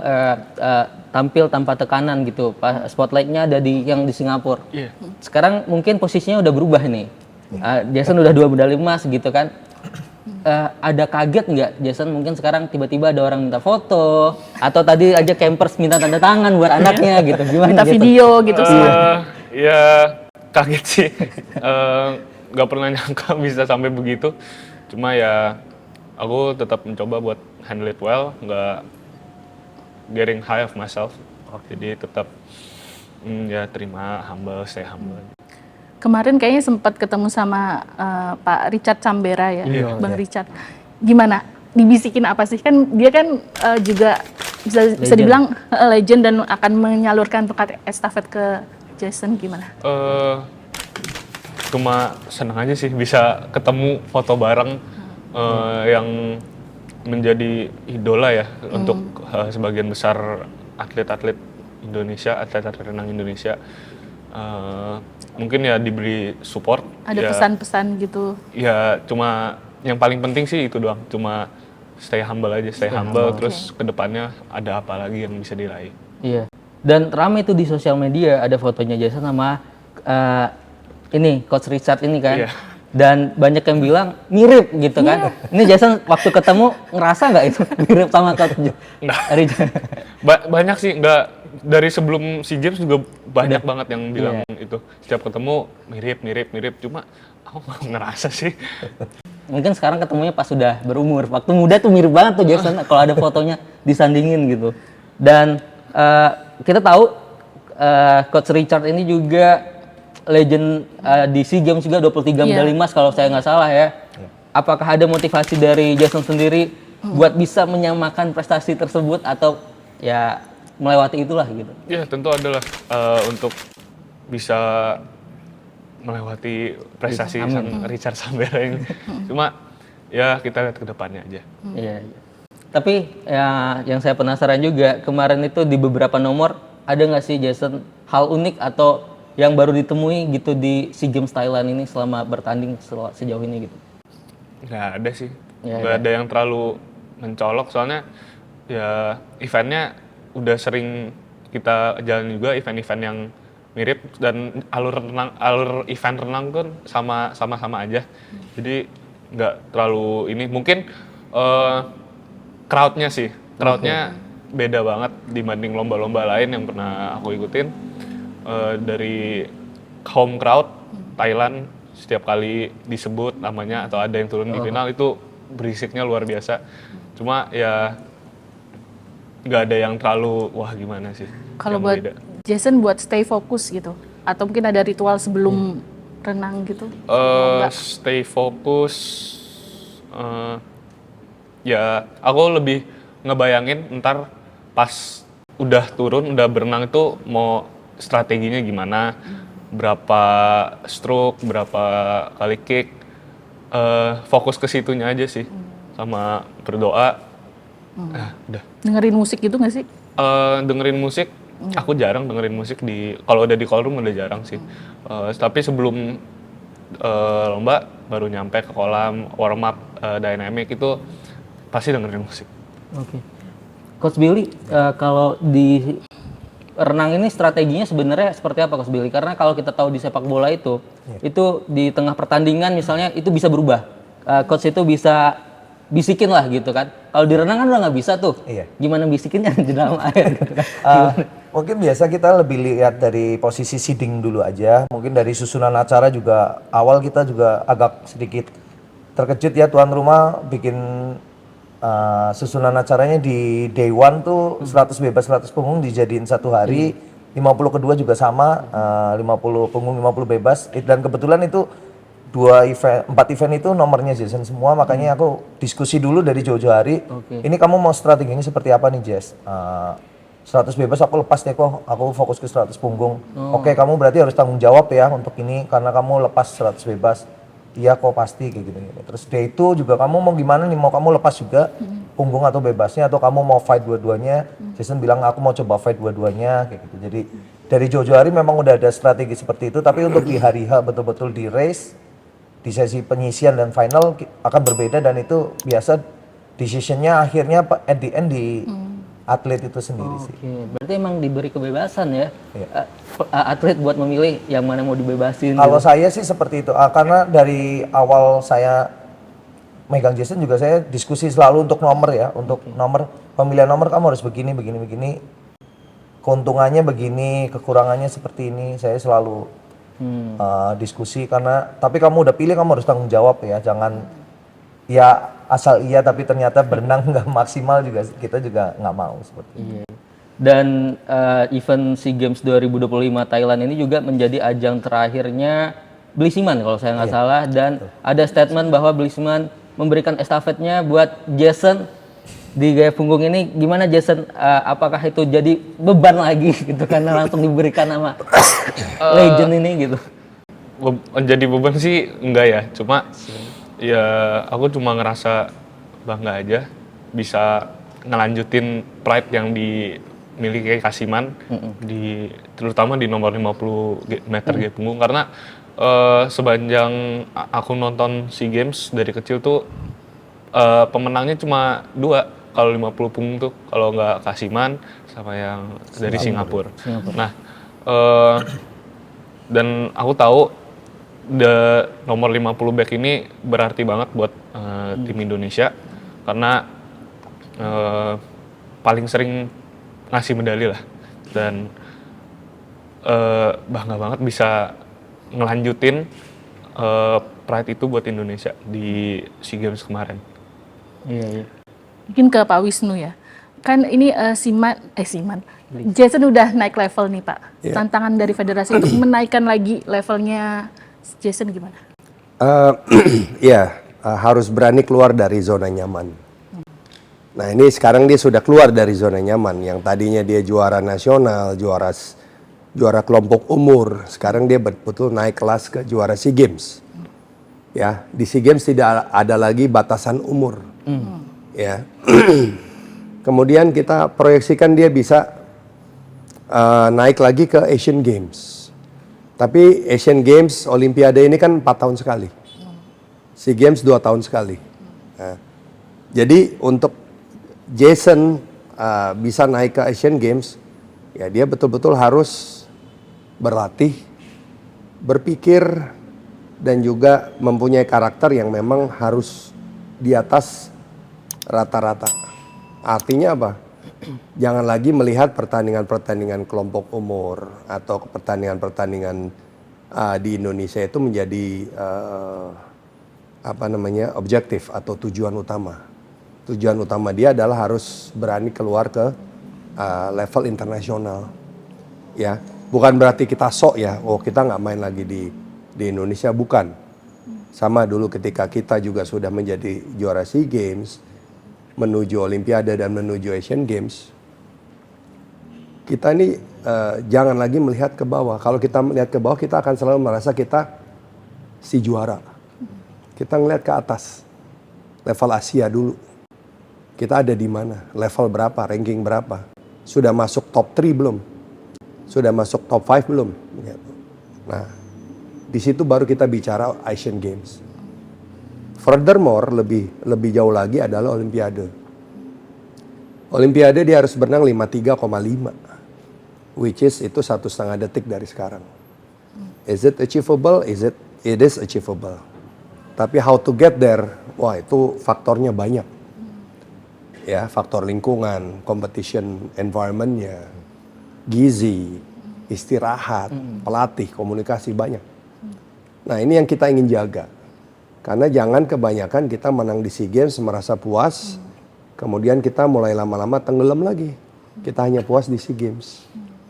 tampil tanpa tekanan gitu, spotlightnya ada di Singapura. Sekarang mungkin posisinya udah berubah nih. Jason udah 2 medali emas gitu kan. Ada kaget nggak Jason mungkin sekarang tiba-tiba ada orang minta foto atau tadi aja campers minta tanda tangan buat anaknya gitu, gimana? Minta Jason? video gitu Ya kaget sih, nggak pernah nyangka bisa sampai begitu. Cuma ya aku tetap mencoba buat handle it well, nggak getting high of myself. Jadi tetap ya terima, stay humble. Kemarin kayaknya sempat ketemu sama Pak Richard Chambera ya, Bang Richard. Gimana? Dibisikin apa sih? Kan dia kan juga bisa dibilang legend dan akan menyalurkan tongkat estafet ke Jason, gimana? Cuma senang aja sih bisa ketemu foto bareng yang menjadi idola ya untuk sebagian besar atlet-atlet Indonesia, atlet-atlet renang Indonesia. Mungkin ya diberi support. Ada ya, pesan-pesan gitu? Ya cuma yang paling penting sih itu doang. Cuma stay humble aja, stay humble. Terus kedepannya ada apa lagi yang bisa diraih. Iya. Dan ramai itu di sosial media ada fotonya Jason sama ini Coach Richard ini kan. Iya. Dan banyak yang bilang mirip gitu kan. Ini Jason waktu ketemu ngerasa nggak itu mirip sama Coach Richard? Banyak sih, nggak dari sebelum SEA Games juga banyak banget yang bilang itu. Setiap ketemu mirip. Cuma aku nggak ngerasa sih. Mungkin sekarang ketemunya pas sudah berumur. Waktu muda tuh mirip banget tuh Jason kalau ada fotonya disandingin gitu. Dan kita tahu Coach Richard ini juga legend di SEA Games juga 23 medali emas kalau saya nggak salah ya. Apakah ada motivasi dari Jason sendiri buat bisa menyamakan prestasi tersebut atau ya melewati itulah gitu? Ya tentu adalah untuk bisa melewati prestasi sang Richard Chambera ini. Cuma ya kita lihat ke depannya aja. Iya. Tapi ya yang saya penasaran juga kemarin itu di beberapa nomor ada nggak sih Jason hal unik atau yang baru ditemui gitu di SEA Games Thailand ini selama bertanding sejauh ini gitu? Nggak ada sih, Ya, nggak ada yang terlalu mencolok soalnya ya eventnya udah sering kita jalan juga event-event yang mirip dan alur event renang kan sama aja, jadi nggak terlalu ini mungkin crowdnya beda banget dibanding lomba-lomba lain yang pernah aku ikutin. Dari home crowd Thailand setiap kali disebut namanya atau ada yang turun di final itu berisiknya luar biasa. Cuma ya nggak ada yang terlalu wah gimana sih. Kalau buat beda. Jason buat stay fokus gitu atau mungkin ada ritual sebelum renang gitu? Stay fokus ya aku lebih ngebayangin ntar pas udah turun, udah berenang itu mau strateginya gimana, berapa stroke, berapa kali kick, fokus ke situnya aja sih, sama berdoa. Udah. Dengerin musik gitu nggak sih? Dengerin musik, aku jarang dengerin musik kalau udah di call room udah jarang sih. Tapi sebelum lomba baru nyampe ke kolam warm up dynamic itu pasti dengerin musik. Oke. Coach Billy, kalau di renang ini strateginya sebenarnya seperti apa Coach Billy? Karena kalau kita tahu di sepak bola itu di tengah pertandingan misalnya itu bisa berubah. Coach itu bisa bisikin lah gitu kan. Kalau di renang kan udah nggak bisa tuh. Iya. Gimana bisikinnya di dalam air gitu kan? Mungkin biasa kita lebih lihat dari posisi seeding dulu aja. Mungkin dari susunan acara juga awal kita juga agak sedikit terkejut ya, tuan rumah bikin susunan acaranya di day one tuh 100 bebas 100 punggung dijadiin satu hari, 50 kedua juga sama, 50 punggung 50 bebas. Dan kebetulan itu 4 event itu nomornya Jason semua, makanya aku diskusi dulu dari jauh-jauh hari. Ini kamu mau strateginya seperti apa nih Jess? 100 bebas aku lepas deh kok, aku fokus ke 100 punggung. Oke, kamu berarti harus tanggung jawab ya untuk ini karena kamu lepas 100 bebas. Iya kok pasti kayak gitu. Terus day itu juga kamu mau gimana nih, mau kamu lepas juga punggung atau bebasnya atau kamu mau fight dua-duanya. Jason bilang aku mau coba fight dua-duanya kayak gitu. Jadi dari jauh-jauh hari memang udah ada strategi seperti itu, tapi untuk di hari H betul-betul di race, di sesi penyisian dan final akan berbeda dan itu biasa decisionnya akhirnya at the end di atlet itu sendiri sih. Oke, berarti emang diberi kebebasan ya atlet buat memilih yang mana mau dibebasin. Kalau saya sih seperti itu, karena dari awal saya megang Jason juga saya diskusi selalu untuk nomor ya, untuk nomor pemilihan nomor kamu harus begini, keuntungannya begini, kekurangannya seperti ini, saya selalu diskusi karena tapi kamu udah pilih kamu harus tanggung jawab ya, jangan ya asal iya tapi ternyata berenang nggak maksimal juga kita juga nggak mau seperti itu. Dan event SEA Games 2025 Thailand ini juga menjadi ajang terakhirnya Blisiman kalau saya nggak salah, dan ada statement bahwa Blisiman memberikan estafetnya buat Jason di gaya punggung ini. Gimana Jason, apakah itu jadi beban lagi gitu karena langsung diberikan nama legend ini gitu? Jadi beban sih enggak ya, cuma ya aku cuma ngerasa bangga aja bisa ngelanjutin pride yang dimiliki Kasiman terutama di nomor 50 meter gaya punggung, karena sepanjang aku nonton SEA Games dari kecil tuh pemenangnya cuma 2 kalau 50 punggung tuh, kalau nggak Kasiman sama yang dari Singapura. Nah, dan aku tahu nomor 50 back ini berarti banget buat tim Indonesia karena paling sering ngasih medali lah, dan bangga banget bisa ngelanjutin pride itu buat Indonesia di SEA Games kemarin. Iya. Mungkin ke Pak Wisnu ya. Kan ini Jason udah naik level nih Pak. Tantangan dari federasi untuk menaikkan lagi levelnya Jason gimana? Harus berani keluar dari zona nyaman. Nah ini sekarang dia sudah keluar dari zona nyaman. Yang tadinya dia juara nasional, juara kelompok umur, sekarang dia betul naik kelas ke juara SEA Games. Ya, di SEA Games tidak ada lagi batasan umur. Ya. Kemudian kita proyeksikan dia bisa naik lagi ke Asian Games. Tapi Asian Games, Olimpiade ini kan 4 tahun sekali. SEA Games 2 tahun sekali. Nah, jadi untuk Jason bisa naik ke Asian Games, ya dia betul-betul harus berlatih, berpikir, dan juga mempunyai karakter yang memang harus di atas rata-rata. Artinya apa? Jangan lagi melihat pertandingan-pertandingan kelompok umur atau pertandingan-pertandingan di Indonesia itu menjadi objektif atau tujuan utama. Tujuan utama dia adalah harus berani keluar ke level internasional. Ya, bukan berarti kita sok ya, kita nggak main lagi di Indonesia, bukan. Sama dulu ketika kita juga sudah menjadi juara SEA Games, menuju Olimpiade dan menuju Asian Games, kita ini jangan lagi melihat ke bawah. Kalau kita melihat ke bawah, kita akan selalu merasa kita si juara. Kita ngelihat ke atas, level Asia dulu. Kita ada di mana, level berapa, ranking berapa. Sudah masuk top 3 belum? Sudah masuk top 5 belum? Nah, di situ baru kita bicara Asian Games. Furthermore, lebih jauh lagi adalah Olimpiade. Olimpiade dia harus berenang 53,5. Which is itu 1,5 detik dari sekarang. Is it achievable? It is achievable. Tapi how to get there? Wah, itu faktornya banyak. Ya, faktor lingkungan, competition environment-nya, gizi, istirahat, pelatih, komunikasi banyak. Nah, ini yang kita ingin jaga. Karena jangan kebanyakan kita menang di SEA Games merasa puas, kemudian kita mulai lama-lama tenggelam lagi. Kita hanya puas di SEA Games.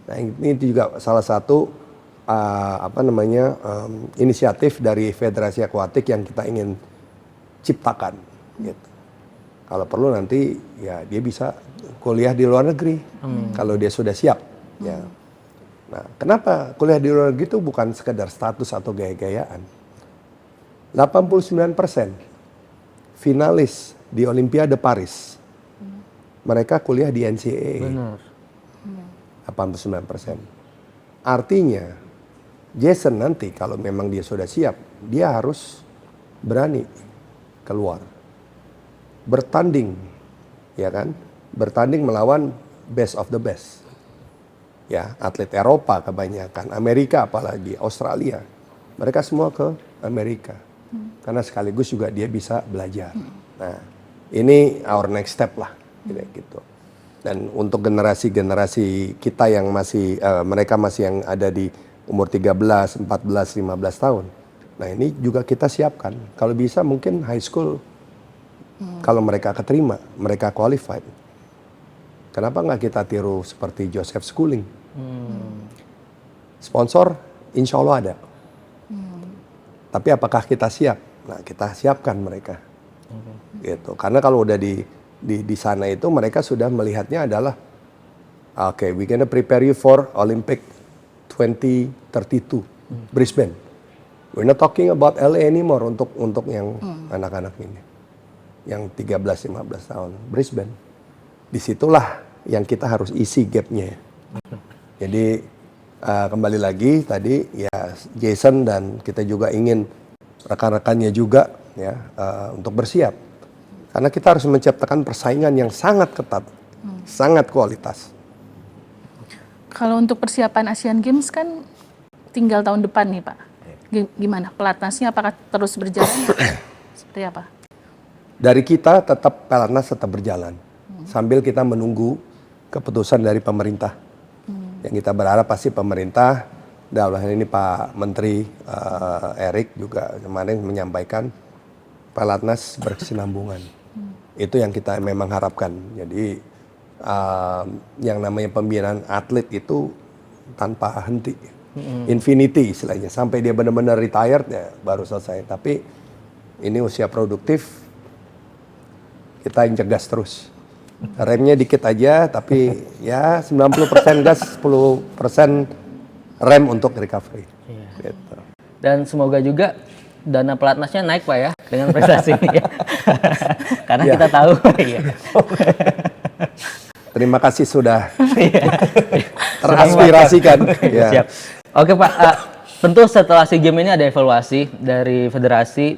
Nah, ini juga salah satu inisiatif dari Federasi Akuatik yang kita ingin ciptakan. Gitu. Kalau perlu nanti ya dia bisa kuliah di luar negeri kalau dia sudah siap. Ya. Nah, kenapa kuliah di luar negeri itu bukan sekedar status atau gaya-gayaan? 89% finalis di Olimpiade Paris mereka kuliah di NCAA. Benar. 89%. Artinya, Jason nanti kalau memang dia sudah siap, dia harus berani keluar. Bertanding, ya kan? Bertanding melawan best of the best. Ya, atlet Eropa kebanyakan, Amerika apalagi, Australia. Mereka semua ke Amerika. Karena sekaligus juga dia bisa belajar. Nah, ini our next step lah, gitu. Dan untuk generasi-generasi kita yang masih, mereka masih yang ada di umur 13, 14, 15 tahun. Nah, ini juga kita siapkan. Kalau bisa mungkin high school, kalau mereka keterima, mereka qualified. Kenapa nggak kita tiru seperti Joseph Schooling? Sponsor, insya Allah ada. Tapi apakah kita siap? Nah, kita siapkan mereka. Gitu. Karena kalau udah di sana itu mereka sudah melihatnya adalah okay, we gonna prepare you for Olympic 2032 Brisbane. We're not talking about LA anymore untuk yang anak-anak ini. Yang 13-15 tahun Brisbane. Disitulah yang kita harus isi gapnya. Jadi kembali lagi tadi ya Jason dan kita juga ingin rekan-rekannya juga ya untuk bersiap. Karena kita harus menciptakan persaingan yang sangat ketat, sangat kualitas. Kalau untuk persiapan Asian Games kan tinggal tahun depan nih Pak. Gimana? Pelatnasnya apakah terus berjalan? Seperti apa? Dari kita tetap pelatnas tetap berjalan. Sambil kita menunggu keputusan dari pemerintah. Yang kita berharap pasti pemerintah, dalam hal ini Pak Menteri Erik juga kemarin menyampaikan pelatnas berkesinambungan. Itu yang kita memang harapkan. Jadi yang namanya pembinaan atlet itu tanpa henti, infinity istilahnya, sampai dia benar-benar retired ya baru selesai. Tapi ini usia produktif, kita injek gas terus. Remnya dikit aja, tapi ya 90% gas, 10% rem untuk recovery. Gitu. Dan semoga juga dana pelatnasnya naik Pak ya dengan prestasi ini ya. Karena kita tahu ya. Terima kasih sudah teraspirasikan. Ya. Siap. Oke Pak, tentu setelah SEA Games ini ada evaluasi dari federasi.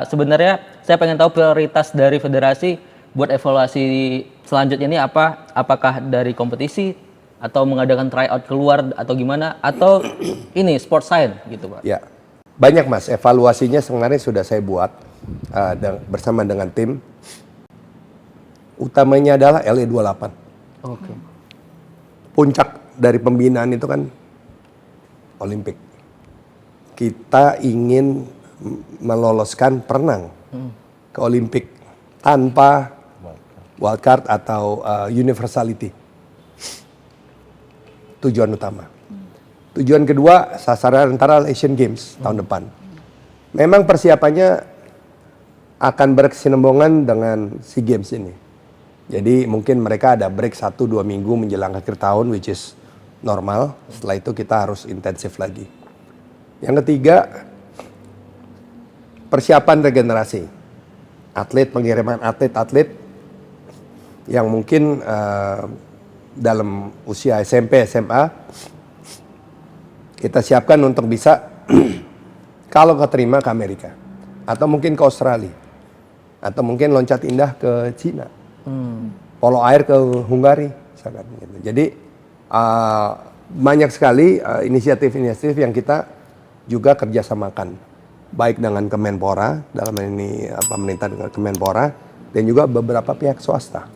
Sebenarnya saya pengen tahu prioritas dari federasi buat evaluasi selanjutnya ini apa? Apakah dari kompetisi atau mengadakan tryout keluar atau gimana? Atau ini sport science gitu Pak? Ya, banyak Mas. Evaluasinya sebenarnya sudah saya buat bersama dengan tim. Utamanya adalah LE28. Oke. Puncak dari pembinaan itu kan Olimpik. Kita ingin meloloskan perenang ke Olimpik tanpa wildcard atau universality. Tujuan utama. Tujuan kedua, sasaran antara Asian Games tahun depan. Memang persiapannya akan berkesinambungan dengan SEA Games ini. Jadi mungkin mereka ada break 1-2 minggu menjelang akhir tahun, which is normal. Setelah itu kita harus intensif lagi. Yang ketiga, persiapan regenerasi. Pengiriman atlet-atlet yang mungkin dalam usia SMP, SMA, kita siapkan untuk bisa kalau keterima ke Amerika. Atau mungkin ke Australia. Atau mungkin loncat indah ke Cina. Polo air ke Hungari. Misalkan, gitu. Jadi banyak sekali inisiatif-inisiatif yang kita juga kerjasamakan. Baik dengan Kemenpora, dalam ini pemerintah dengan Kemenpora, dan juga beberapa pihak swasta.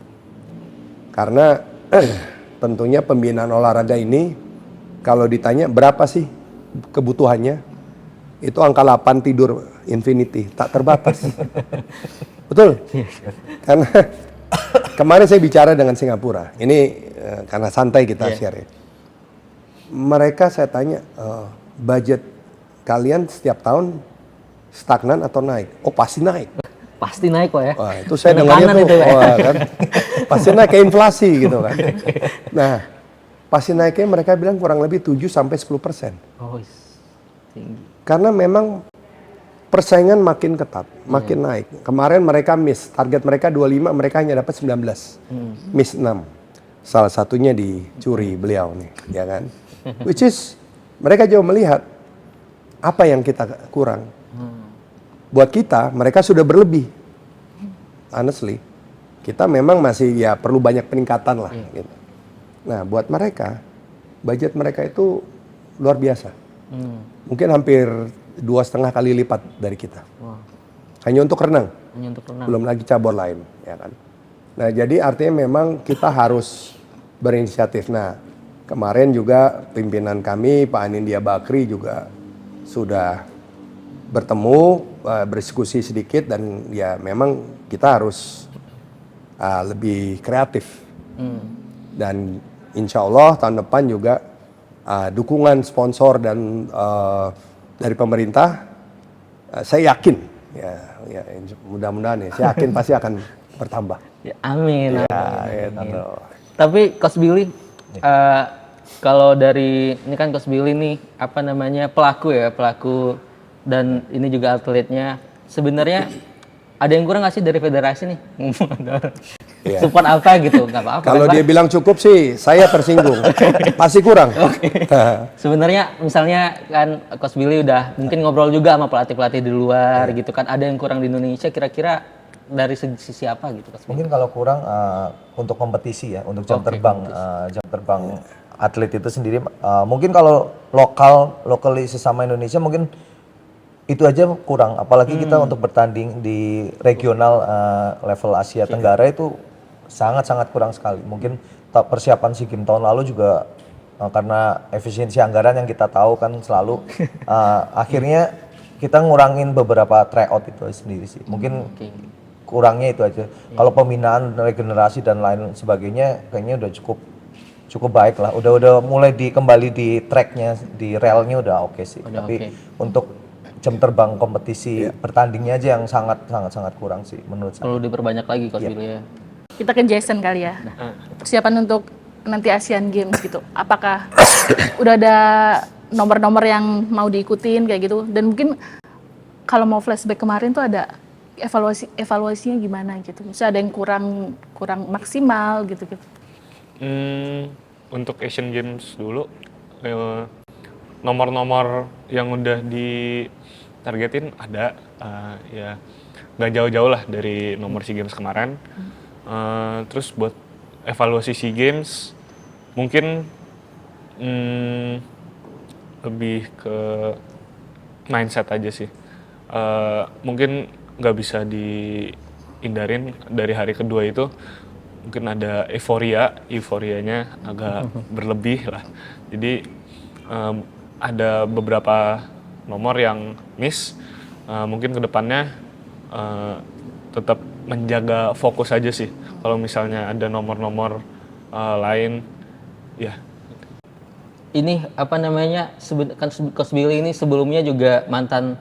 Karena tentunya pembinaan olahraga ini, kalau ditanya berapa sih kebutuhannya, itu angka 8 tidur infinity, tak terbatas. Betul? Karena kemarin saya bicara dengan Singapura, ini karena santai kita share ya. Mereka saya tanya, budget kalian setiap tahun stagnan atau naik? Oh pasti naik. Pasti naik kok ya. Wah, itu saya dengarnya tuh, wah, kan, pasti naik kayak inflasi gitu kan. Nah, pasti naiknya mereka bilang kurang lebih 7-10%. Oh, tinggi. Karena memang persaingan makin ketat, makin naik. Kemarin mereka miss, target mereka 25, mereka hanya dapat 19. Miss 6. Salah satunya dicuri beliau nih, ya kan. Which is, mereka jauh melihat apa yang kita kurang. Buat kita, mereka sudah berlebih. Honestly. Kita memang masih ya perlu banyak peningkatan lah. Gitu. Nah, buat mereka, budget mereka itu luar biasa. Mungkin hampir 2,5 kali lipat dari kita. Hanya untuk renang. Hanya untuk renang. Belum lagi cabur lain. Ya kan? Nah, jadi artinya memang kita harus berinisiatif. Nah, kemarin juga pimpinan kami, Pak Anindya Bakri juga sudah bertemu, berdiskusi sedikit, dan ya memang kita harus lebih kreatif. Dan insya Allah tahun depan juga dukungan sponsor dan dari pemerintah, saya yakin, ya mudah-mudahan ya, saya yakin pasti akan bertambah. Ya, amin. Ya, amin. gitu. Tapi Coach Billy, kalau dari ini kan Coach Billy nih apa namanya pelaku dan ini juga atletnya, sebenarnya ada yang kurang nggak sih dari federasi nih? Iya. Support apa gitu? Nggak apa-apa. Kalau kan, dia bilang cukup sih, saya tersinggung. Pasti kurang. sebenarnya misalnya kan Coach Billy udah mungkin ngobrol juga sama pelatih-pelatih di luar gitu kan, ada yang kurang di Indonesia, kira-kira dari sisi apa gitu Coach Billy? Mungkin kalau kurang untuk kompetisi ya, untuk jam terbang atlet itu sendiri. Mungkin kalau lokali sesama Indonesia mungkin itu aja kurang. Apalagi kita untuk bertanding di regional level Asia Tenggara itu sangat-sangat kurang sekali. Mungkin persiapan SEA Games tahun lalu juga karena efisiensi anggaran yang kita tahu kan selalu akhirnya kita ngurangin beberapa tryout itu sendiri sih. Mungkin kurangnya itu aja. Kalau pembinaan, regenerasi dan lain sebagainya kayaknya udah cukup baik lah. Udah mulai kembali di tracknya, di relnya udah oke sih. Tapi untuk jam terbang kompetisi bertandingnya aja yang sangat kurang sih menurut saya. Perlu diperbanyak lagi Coach Billy ya. Kita ke Jason kali ya. Persiapan untuk nanti Asian Games gitu. Apakah udah ada nomor-nomor yang mau diikutin kayak gitu? Dan mungkin kalau mau flashback kemarin tuh ada evaluasinya gimana gitu. Misalnya ada yang kurang maksimal gitu. Untuk Asian Games dulu, nomor-nomor yang udah ditargetin ada, ya nggak jauh-jauh lah dari nomor SEA Games kemarin. Terus buat evaluasi SEA Games mungkin lebih ke mindset aja sih. Mungkin nggak bisa dihindarin dari hari kedua itu mungkin ada euforianya agak berlebih lah. Jadi ada beberapa nomor yang miss, mungkin kedepannya tetap menjaga fokus aja sih. Kalau misalnya ada nomor-nomor lain, ya. Ini apa namanya, kan Coach Billy ini sebelumnya juga mantan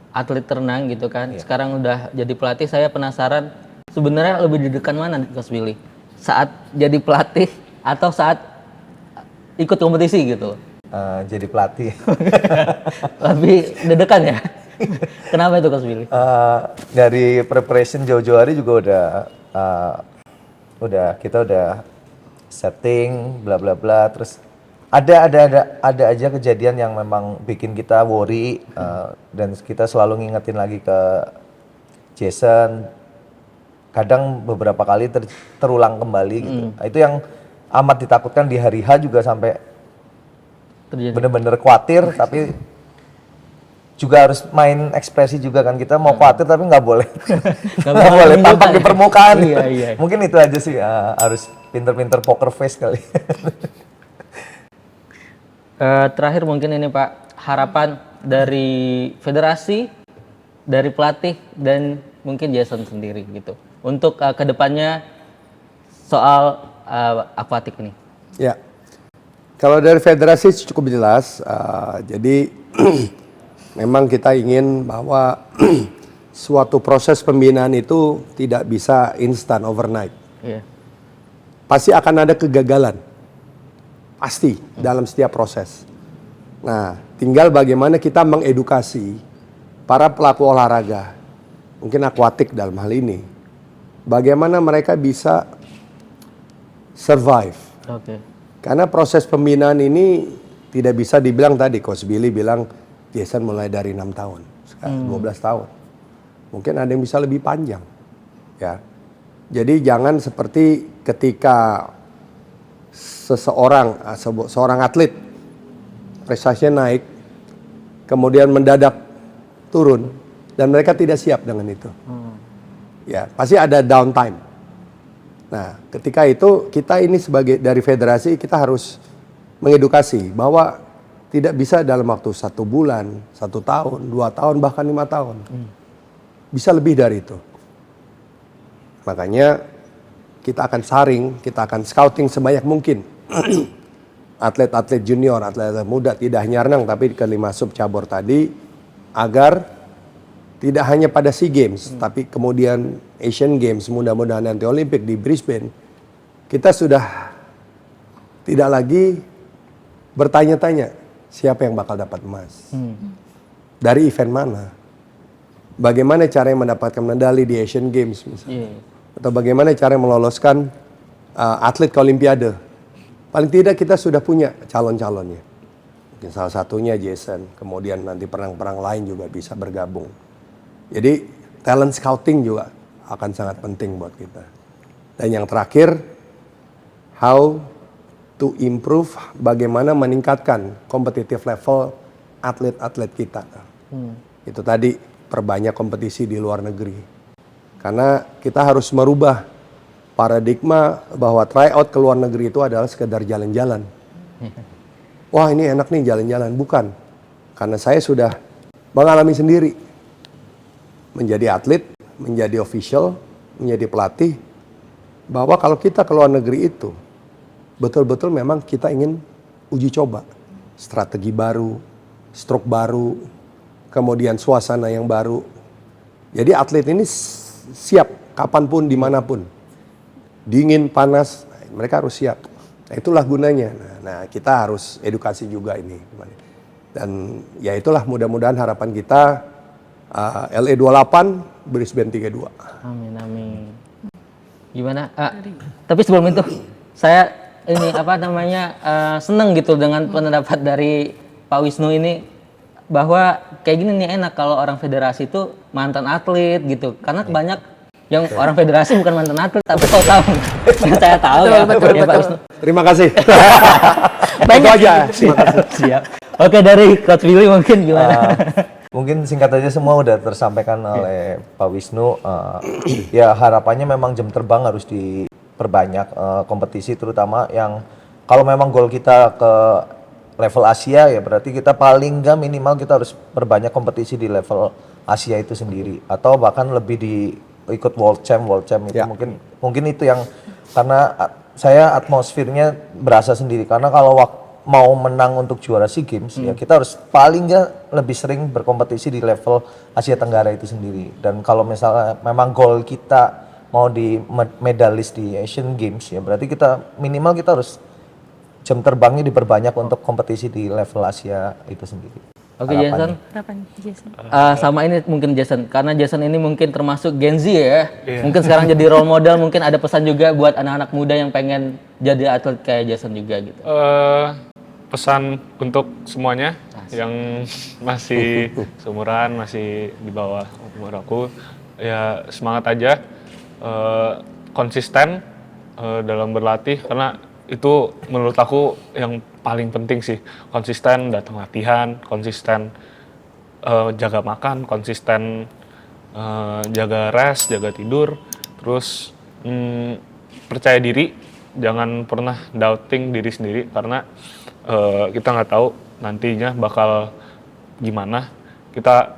atlet renang gitu kan. Sekarang udah jadi pelatih, saya penasaran sebenarnya lebih deg-degan mana Coach Billy? saat jadi pelatih atau saat ikut kompetisi gitu? Jadi pelatih. Lebih deg-degan ya? Kenapa itu Coach Billy? Dari preparation jauh-jauh hari juga kita udah setting bla bla bla, terus ada aja kejadian yang memang bikin kita worry, dan kita selalu ngingetin lagi ke Jason. Kadang beberapa kali terulang kembali gitu. Itu yang amat ditakutkan di hari H juga, sampai Terjadi. bener-bener khawatir, tapi juga harus main ekspresi juga kan, kita mau khawatir tapi nggak boleh Nggak nggak boleh menunjukkan tampak ya. di permukaan. Iya. Mungkin itu aja sih, harus pinter-pinter poker face kali. Terakhir mungkin ini Pak, harapan dari federasi, dari pelatih, dan mungkin Jason sendiri gitu untuk kedepannya soal akuatik ini. Ya, kalau dari federasi cukup jelas. Jadi memang kita ingin bahwa suatu proses pembinaan itu tidak bisa instan overnight. Iya. Pasti akan ada kegagalan, pasti dalam setiap proses. Nah, tinggal bagaimana kita mengedukasi para pelaku olahraga, mungkin akuatik dalam hal ini, bagaimana mereka bisa survive. Oke. Karena proses pembinaan ini tidak bisa dibilang tadi, Coach Billy bilang Jason mulai dari 6 tahun, sekarang 12 tahun. Mungkin ada yang bisa lebih panjang. Ya. Jadi jangan seperti ketika seorang atlet prestasinya naik, kemudian mendadak turun, dan mereka tidak siap dengan itu. Ya, pasti ada downtime. Nah, ketika itu kita ini sebagai dari federasi kita harus mengedukasi bahwa tidak bisa dalam waktu 1 bulan, 1 tahun, 2 tahun, bahkan 5 tahun. Bisa lebih dari itu. Makanya kita akan saring, kita akan scouting sebanyak mungkin. Atlet-atlet junior, atlet-atlet muda, tidak hanya renang tapi ke 5 sub cabur tadi, agar tidak hanya pada SEA Games, tapi kemudian Asian Games, mudah-mudahan nanti Olimpik di Brisbane, kita sudah tidak lagi bertanya-tanya siapa yang bakal dapat emas. Dari event mana? Bagaimana cara mendapatkan medali di Asian Games misalnya. Atau bagaimana cara meloloskan atlet ke Olimpiade. Paling tidak kita sudah punya calon-calonnya. Mungkin salah satunya Jason, kemudian nanti perang-perang lain juga bisa bergabung. Jadi talent scouting juga akan sangat penting buat kita. Dan yang terakhir, how to improve, bagaimana meningkatkan competitive level atlet-atlet kita. Itu tadi, perbanyak kompetisi di luar negeri. Karena kita harus merubah paradigma bahwa tryout ke luar negeri itu adalah sekedar jalan-jalan. Wah, ini enak nih jalan-jalan. Bukan. Karena saya sudah mengalami sendiri. Menjadi atlet, menjadi official, menjadi pelatih. Bahwa kalau kita ke luar negeri itu, betul-betul memang kita ingin uji coba. Strategi baru, stroke baru, kemudian suasana yang baru. Jadi atlet ini siap kapanpun, dimanapun. Dingin, panas, mereka harus siap. Nah, itulah gunanya. Nah, kita harus edukasi juga ini. Dan ya itulah mudah-mudahan harapan kita LA 28, Brisbane 32. Amin. Gimana? Tapi sebelum itu, saya ini seneng gitu dengan pendapat dari Pak Wisnu ini, bahwa kayak gini nih enak kalau orang federasi itu mantan atlet gitu, karena banyak yang orang federasi bukan mantan atlet tapi tahu yang saya tahu ya, Pak Wisnu. Terima kasih. Banyak. Itu aja. Siap. Oke, dari Coach Billy mungkin gimana? Mungkin singkat aja, semua udah tersampaikan oleh Pak Wisnu. Ya harapannya memang jam terbang harus diperbanyak, kompetisi terutama yang kalau memang goal kita ke level Asia, ya berarti kita paling nggak minimal kita harus perbanyak kompetisi di level Asia itu sendiri, atau bahkan lebih ikut World Champ itu mungkin itu yang, karena saya atmosfernya berasa sendiri, karena kalau mau menang untuk juara SEA Games ya kita harus paling nggak lebih sering berkompetisi di level Asia Tenggara itu sendiri. Dan kalau misalnya memang goal kita mau di medalis di Asian Games ya berarti kita minimal kita harus jam terbangnya diperbanyak untuk kompetisi di level Asia itu sendiri. Oke Harapannya. Jason. Harapan Jason. Sama ini mungkin Jason, karena Jason ini mungkin termasuk Gen Z ya. Mungkin sekarang jadi role model, mungkin ada pesan juga buat anak-anak muda yang pengen jadi atlet kayak Jason juga gitu. Pesan untuk semuanya yang masih seumuran, masih di bawah umur aku, ya semangat aja, konsisten dalam berlatih, karena itu menurut aku yang paling penting sih, konsisten datang latihan, konsisten jaga makan, konsisten jaga rest, jaga tidur, terus percaya diri, jangan pernah doubting diri sendiri karena kita nggak tahu nantinya bakal gimana, kita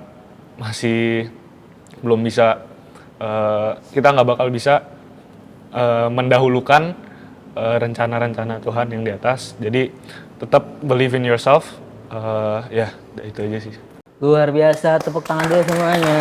masih belum bisa, kita nggak bakal bisa mendahulukan rencana-rencana Tuhan yang di atas. Jadi tetap believe in yourself. Ya, itu aja sih. Luar biasa, tepuk tangan dulu semuanya.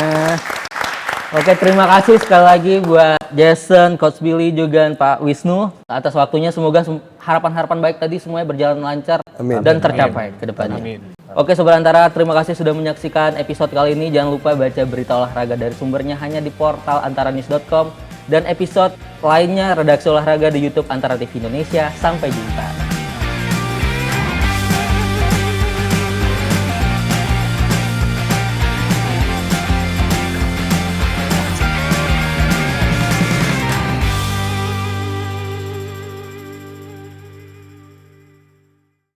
Oke, terima kasih sekali lagi buat Jason, Coach Billy, juga Pak Wisnu atas waktunya. Semoga harapan-harapan baik tadi semuanya berjalan lancar dan tercapai ke depannya. Amin. Oke Sobat Antara, terima kasih sudah menyaksikan episode kali ini. Jangan lupa baca berita olahraga dari sumbernya hanya di portal antaranews.com. Dan episode lainnya redaksi olahraga di YouTube Antara TV Indonesia. Sampai jumpa.